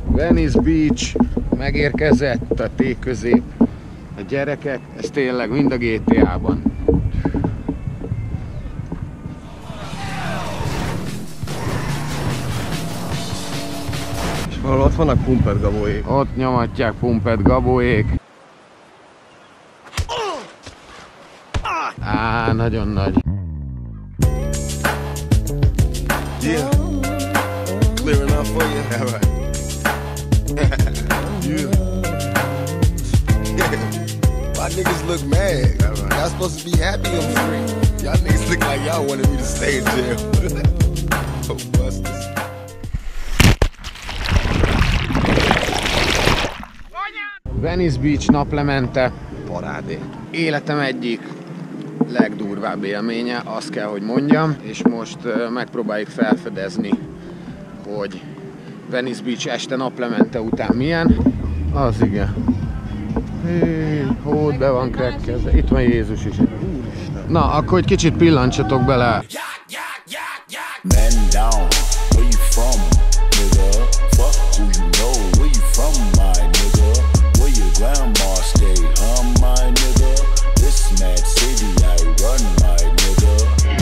Venice Beach megérkezett a T-közép. A gyerekek, ez tényleg mind a GTA-ban. És valahol ott vannak Pumped Gabóék. Ott nyomatják Pumped Gabóék. Nagyon nagy. Yeah. Clear enough for you? Yeah, right. Yeah. My niggas look mad. Y'all supposed to be happy on the screen. Y'all niggas look like y'all wanted me to stay in jail. Oh, busters. Venice Beach naplemente parádé. Életem egyik legdurvább élménye, azt kell, hogy mondjam, és most megpróbáljuk felfedezni, hogy Venice Beach este naplemente után milyen. Az igen. Hód be van krekkezve. Itt van Jézus is. Na, akkor egy kicsit pillantsatok bele. Man down, where you from, nigga? Fuck who you know, where you from, my nigga? Where your grandma stay, my nigga? This mad city I run, my nigga.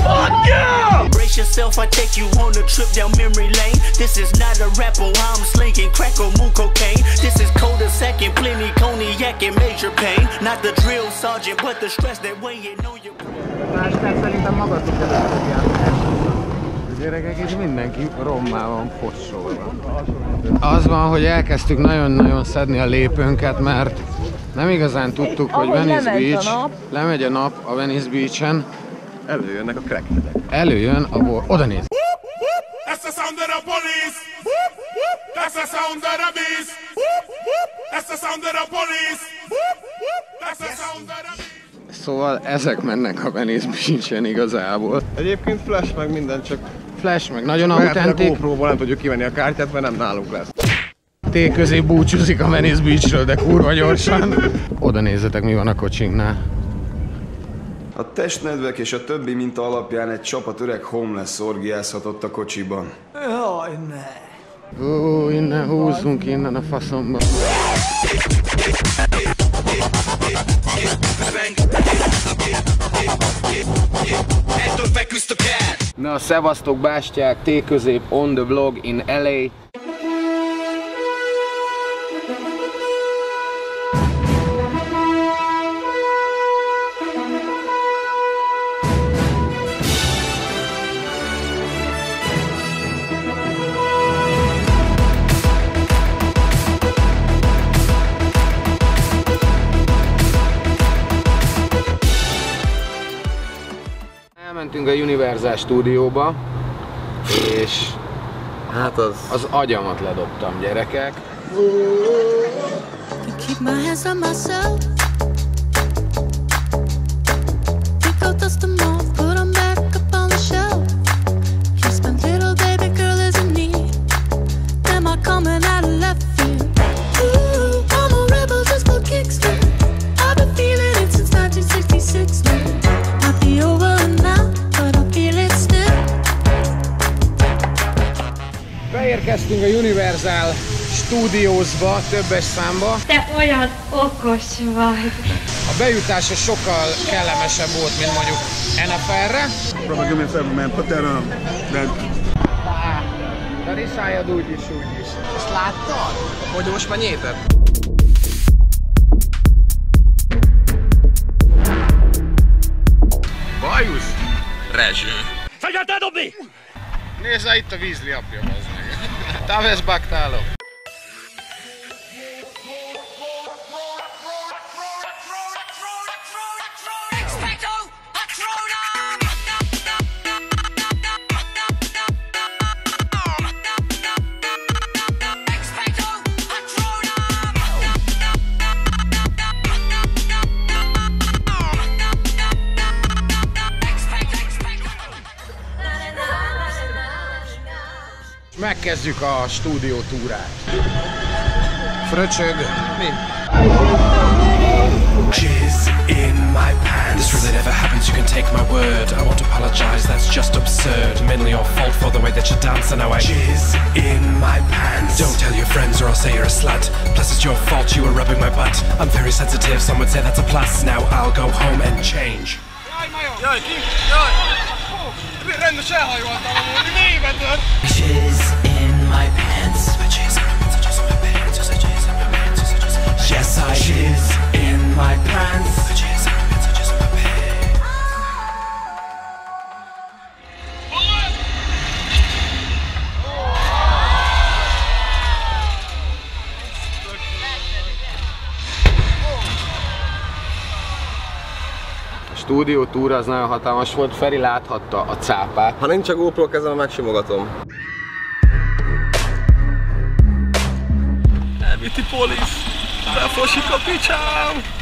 Fuck yeah! Brace yourself, I take you on a trip down memory lane. This is not a rapper, I'm slinking crack or moon cocaine. This is cold as second, plenty cognac and major pain. Not the drill sergeant, but the stress that way you know you. Szerintem magatok előtt fogják. Gyerekek, itt mindenki rommá van fossolva. Az van, hogy elkezdtük nagyon-nagyon szedni a lépőnket, mert nem igazán tudtuk, hogy Venice Beach, lemegy a nap a Venice Beach-en. Előjönnek a crackheadek. Előjön a bor... Oda néz! That's the sound of the police! That's the sound of the beast! That's the sound of the police! That's the sound of the beast! Szóval ezek mennek a Venice Beach-en igazából. Egyébként flash meg minden, csak Flash meg nagyon autentik. A GoPro-ból nem tudjuk kivenni a kártyát, mert nem nálunk lesz. T közé búcsúzik a Venice Beachről, de kurva gyorsan. Oda nézzetek, mi van a kocsinknál. A testnedvek és a többi minta alapján egy csapat öreg homeless orgiázhatott a kocsiban. Jaj, ne! Ó, innen húzzunk innen a faszomba. Na, szevasztok bástyák, T-közép on the vlog in LA. Elmentünk a Universal stúdióba, és hát az agyamat ledobtam, gyerekek. Beérkeztünk a Universal Studiosba, többes számba. Te olyan okos vagy. A bejutása sokkal kellemesebb volt, mint mondjuk NFL-re. Probably give me a favor, man. Put that on. De riszáljad úgyis. Ezt láttad? Hogy most már nyéted? Bajusz! Rezső. Fegyelted dobni! Nézze, itt a Weasley apja, bazd meg. Taves baktálok. Megkezdjük a stúdió túrát. Fröcsög. Mi? Jizz in my pants. This really never happens, you can take my word. I won't apologize, that's just absurd. Mainly your fault for the way that you dance, and now I jizz in my pants. Don't tell your friends or I'll say you're a slut. Plus it's your fault you were rubbing my butt. I'm very sensitive, some would say that's a plus. Now I'll go home and change. Jizz in my pants. Yes, I jizz in my pants. A stúdiótúra az nagyon hatalmas volt, Feri láthatta a cápát. Ha nincs a GoPro kezem, megsimogatom. Elviti polisz! Befosik a picsám!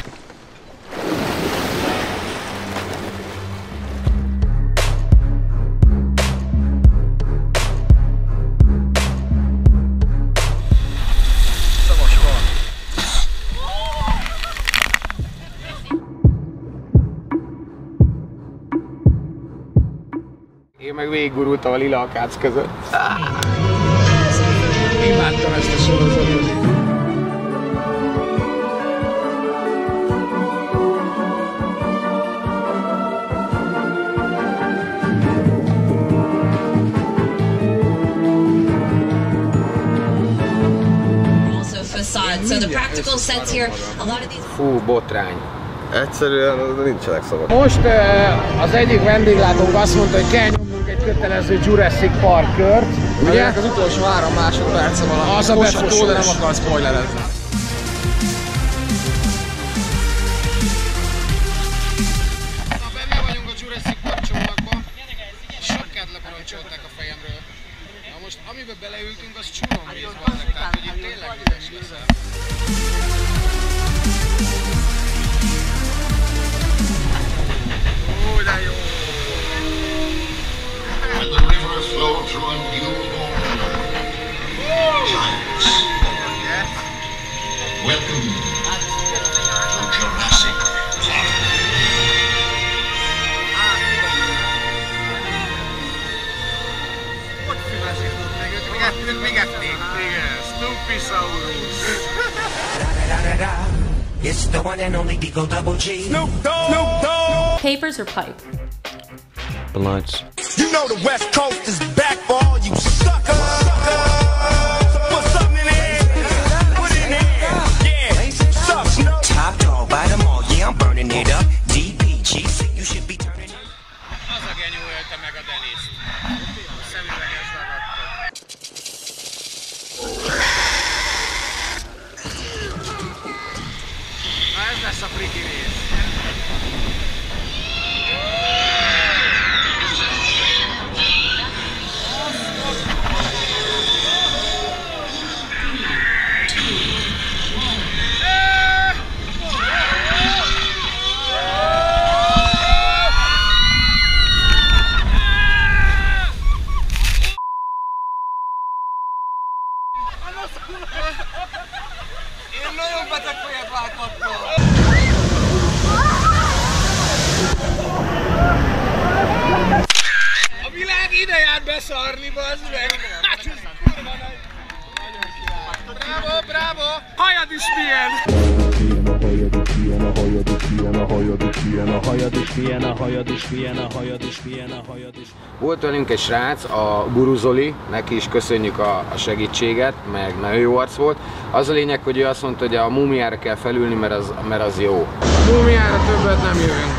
Én meg végiggurultam a lila akác között. Imádtam ezt a sorozatot. So the practical sets here, a lot of these... Fú, botrány. Egyszerűen nincsenek szavak. Most az egyik vendéglátónk azt mondta, hogy kell nyomnunk egy kötelező Jurassic Park kört. Ugye? Az utolsó 3 másodperce valami. Az a befosó, de nem akar spoilerezni. Na, benne vagyunk a Jurassic Park csónakban. Sokkát leparancsolták a fejemről. Na most, amiben beleültünk, az csúromvíz van, tehát hogy itt tényleg üres leszel. When the rivers flow through a newborn giants. Welcome to Jurassic Park. Ott fülesított meg, ők még ették. Igen, Snoopy-saurus. It's the one and only Digo Double G. Snoop Dogg. Papers or pipe? Blunts. You know the West Coast is back for all you suckers. Put something in there. Put it in there. Yeah. Suck, Snoop. Top dog by them all, yeah, I'm burning it up. DPG, you should be turning it. Az a genyó ölte meg a Deniszt. A szemüveges ragadtok. Na ez lesz a friki rész. Én nagyon beteg fejet láthattam. A világ ide jár beszarni, bazd meg! Hát ez kurva nagy! Bravo, bravo! Hajad is milyen! Volt velünk egy srác, a Buruzoli, neki is köszönjük a segítséget, meg nagyon jó arc volt. Az a lényeg, hogy ő azt mondta, hogy a múmiára kell felülni, mert az jó. A múmiára többet nem jövünk.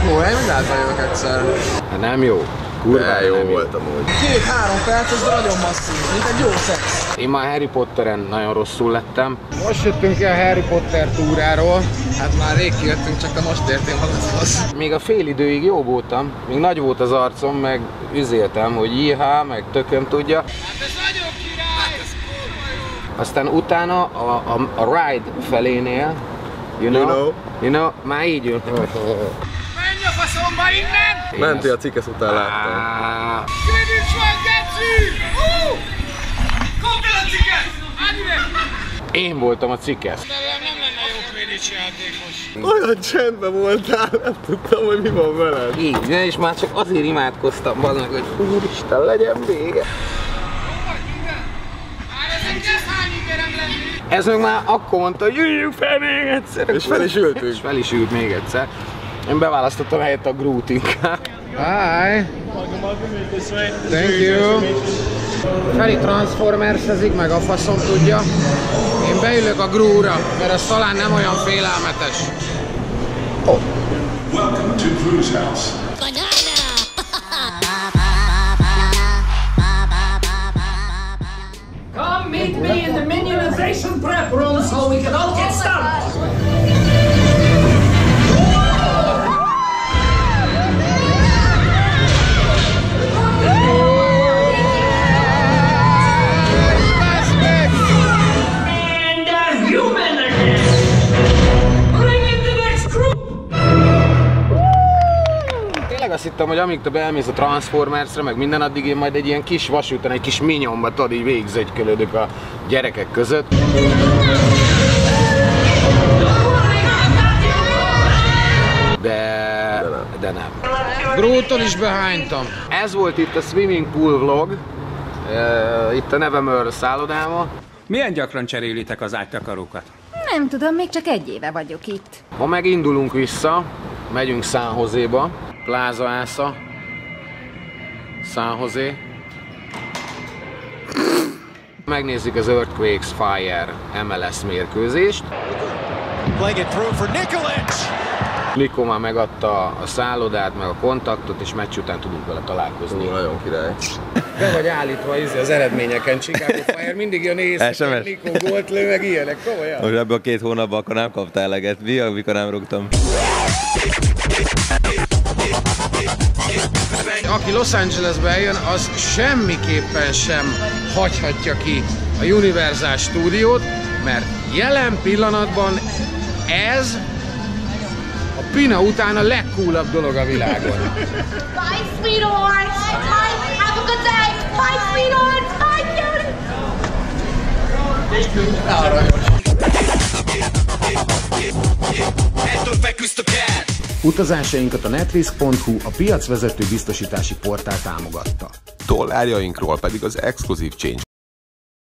Ó, én mindjárt bejövök egyszer. Hát nem jó. Kurvára jó nem volt amúgy. 2-3 perc, ez nagyon masszív, mint egy jó szex. Én már Harry Potteren nagyon rosszul lettem. Most jöttünk ki a Harry Potter túráról. Hát már rég kijöttünk, csak te most értél hazahoz. Még a fél időig jó voltam, még nagy volt az arcom, meg üzéltem, hogy jíhá, meg tököm tudja. Hát ez nagyon király! Ez kurva jó! Aztán utána a ride felénél, you know, már így jön. Menj a faszomba innen! Mentél a cikkes után láttam. Kredits van, geci! Kapd el a cikkes! Állj ide! Én voltam a cikkesz. Nem lenne jó kredits játékos. Olyan csendben voltál, nem tudtam, hogy mi van veled. Így, és már csak azért imádkoztam valamit, hogy úristen, legyen vége. Ez meg már akkor mondta, hogy jöjjünk fel még egyszer. És fel is ültünk. És fel is ült még egyszer. Én beválasztottam helyett a Groot inkább. Hi! Thank you! Feri transformersezik, meg a faszom tudja. Én beülök a Groot-ra, mert az talán nem olyan félelmetes. Oh. Welcome to Cruise House. Come meet me in the minionization prep room so we can all get started. Azt hittem, hogy amíg te beelmész a Transformersre, meg minden, addig én majd egy ilyen kis vasúton, egy kis minyomba, tudod, így végigzögykölődök a gyerekek között. De nem. Groottól is behánytam. Ez volt itt a swimming pool vlog, itt a Nevermore szállodában. Milyen gyakran cserélitek az ágytakarókat? Nem tudom, még csak 1 éve vagyok itt. Ma megindulunk vissza, megyünk San Joséba. Plaza Asa, San Jose. Megnézzük az Earthquakes Fire MLS mérkőzést. Nikó már megadta a szállodát, meg a kontaktot, és meccs után tudunk vele találkozni. Nagyon király. Be vagy állítva az eredményeken, Chicago Fire, mindig jön éjszaka, Nikó gólt lő, meg ilyenek, komolyan. Most ebben a 2 hónapban akkor nem kaptál eleget, mikor nem rúgtam. Aki Los Angelesbe jön, az semmiképpen sem hagyhatja ki a Universal Studiót, mert jelen pillanatban ez a Pina után a legcoolabb dolog a világon. Bye, sweetheart! Bye, have a good day! Bye, sweetheart! Bye, cutie! Utazásainkat a netrisk.hu, a piacvezető biztosítási portál támogatta. Dollárjainkról pedig az exkluzív change